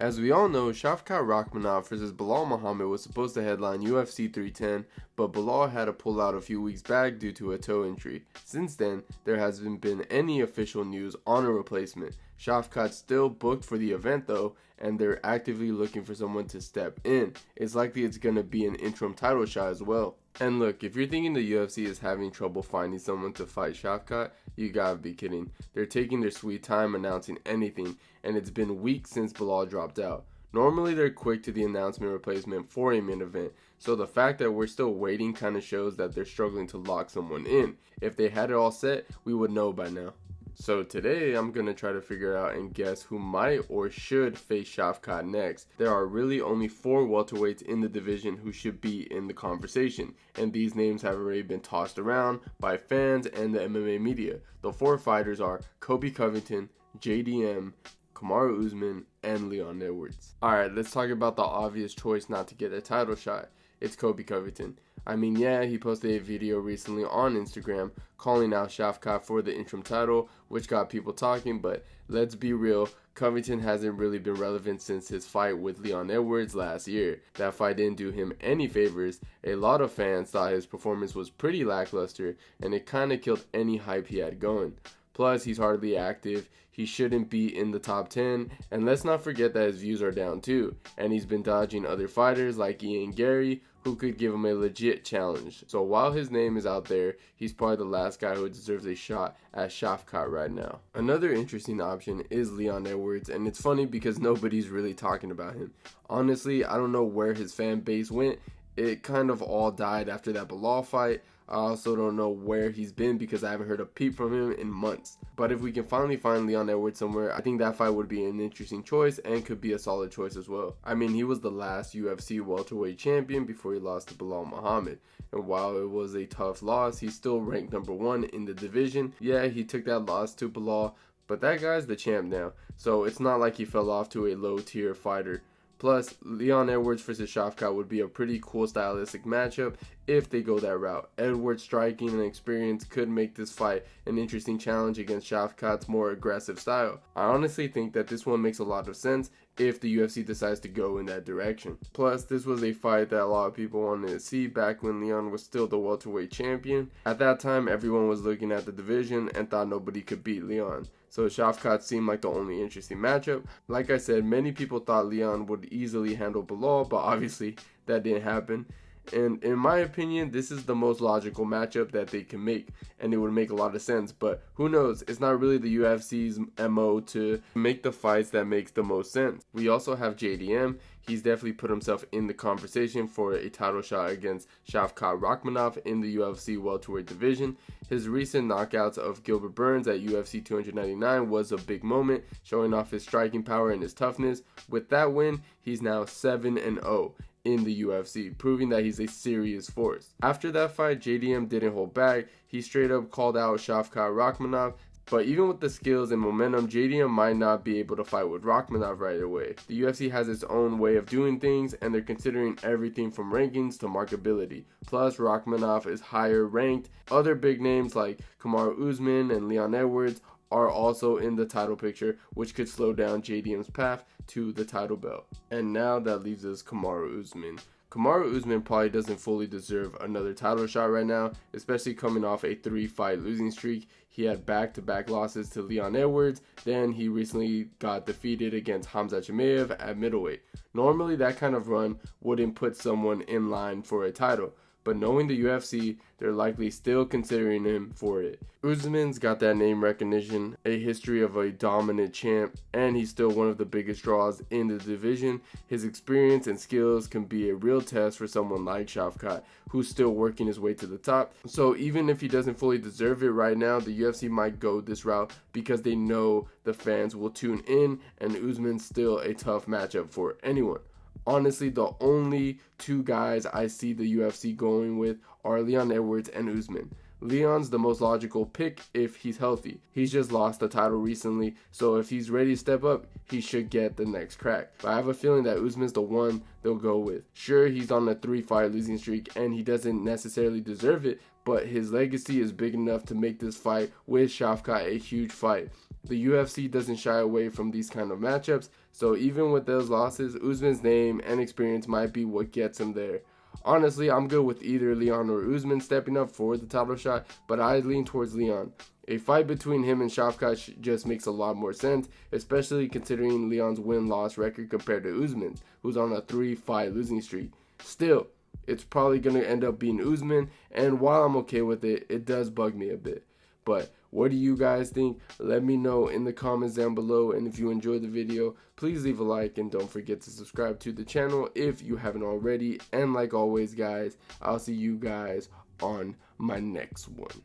As we all know, Shavkat Rakhmonov versus Belal Muhammad was supposed to headline UFC 310, but Belal had to pull out a few weeks back due to a toe injury. Since then, there hasn't been any official news on a replacement. Shavkat's still booked for the event though, and they're actively looking for someone to step in. It's likely it's going to be an interim title shot as well. And look, if you're thinking the UFC is having trouble finding someone to fight Shavkat, you gotta be kidding. They're taking their sweet time announcing anything, and it's been weeks since Belal dropped out. Normally they're quick to the announcement replacement for a main event, so the fact that we're still waiting kind of shows that they're struggling to lock someone in. If they had it all set, we would know by now. So today I'm going to try to figure out and guess who might or should face Shavkat next. There are really only 4 welterweights in the division who should be in the conversation, and these names have already been tossed around by fans and the MMA media. The 4 fighters are Covington, JDM, Kamaru Usman, and Leon Edwards. Alright, let's talk about the obvious choice not to get a title shot. It's Covington. I mean, yeah, he posted a video recently on Instagram calling out Shavkat for the interim title, which got people talking, but let's be real, Covington hasn't really been relevant since his fight with Leon Edwards last year. That fight didn't do him any favors. A lot of fans thought his performance was pretty lackluster, and it kind of killed any hype he had going. Plus, he's hardly active, he shouldn't be in the top 10, and let's not forget that his views are down too, and he's been dodging other fighters like Ian Gary, who could give him a legit challenge. So while his name is out there, he's probably the last guy who deserves a shot at Shavkat right now. Another interesting option is Leon Edwards, and it's funny because nobody's really talking about him. Honestly, I don't know where his fan base went. It kind of all died after that Belal fight. I also don't know where he's been because I haven't heard a peep from him in months. But if we can finally find Leon Edwards somewhere, I think that fight would be an interesting choice and could be a solid choice as well. I mean, he was the last UFC welterweight champion before he lost to Belal Muhammad. And while it was a tough loss, he's still ranked number 1 in the division. Yeah, he took that loss to Belal, but that guy's the champ now. So it's not like he fell off to a low tier fighter. Plus, Leon Edwards versus Shavkat would be a pretty cool stylistic matchup if they go that route. Edwards' striking and experience could make this fight an interesting challenge against Shavkat's more aggressive style. I honestly think that this one makes a lot of sense if the UFC decides to go in that direction. Plus, this was a fight that a lot of people wanted to see back when Leon was still the welterweight champion. At that time, everyone was looking at the division and thought nobody could beat Leon. So Shavkat seemed like the only interesting matchup. Like I said, many people thought Leon would easily handle Belal, but obviously that didn't happen. And in my opinion, this is the most logical matchup that they can make, and it would make a lot of sense. But who knows? It's not really the UFC's MO to make the fights that makes the most sense. We also have JDM. He's definitely put himself in the conversation for a title shot against Shavkat Rakhmonov in the UFC welterweight division. His recent knockouts of Gilbert Burns at UFC 299 was a big moment, showing off his striking power and his toughness. With that win, he's now 7-0. In the UFC, proving that he's a serious force. After that fight, JDM didn't hold back. He straight up called out Shavkat Rakhmonov. But even with the skills and momentum, JDM might not be able to fight with Rakhmonov right away. The UFC has its own way of doing things, and they're considering everything from rankings to marketability. Plus, Rakhmonov is higher ranked. Other big names like Kamaru Usman and Leon Edwards are also in the title picture, which could slow down JDM's path to the title belt. And now that leaves us Kamaru Usman. Kamaru Usman probably doesn't fully deserve another title shot right now, especially coming off a 3-fight losing streak. He had back-to-back losses to Leon Edwards, then he recently got defeated against Khamzat Chimaev at middleweight. Normally that kind of run wouldn't put someone in line for a title, but knowing the UFC, they're likely still considering him for it. Usman's got that name recognition, a history of a dominant champ, and he's still one of the biggest draws in the division. His experience and skills can be a real test for someone like Shavkat, who's still working his way to the top. So even if he doesn't fully deserve it right now, the UFC might go this route because they know the fans will tune in, and Usman's still a tough matchup for anyone. Honestly, the only 2 guys I see the UFC going with are Leon Edwards and Usman. Leon's the most logical pick if he's healthy. He's just lost the title recently, so if he's ready to step up, he should get the next crack. But I have a feeling that Usman's the one they'll go with. Sure, he's on a 3-fight losing streak and he doesn't necessarily deserve it, but his legacy is big enough to make this fight with Shavkat a huge fight. The UFC doesn't shy away from these kind of matchups, so even with those losses, Usman's name and experience might be what gets him there. Honestly, I'm good with either Leon or Usman stepping up for the title shot, but I lean towards Leon. A fight between him and Shavkat just makes a lot more sense, especially considering Leon's win-loss record compared to Usman's, who's on a 3-fight losing streak. Still, it's probably going to end up being Usman, and while I'm okay with it, it does bug me a bit. But what do you guys think? Let me know in the comments down below, and if you enjoyed the video, please leave a like and don't forget to subscribe to the channel if you haven't already. And like always, guys, I'll see you guys on my next one.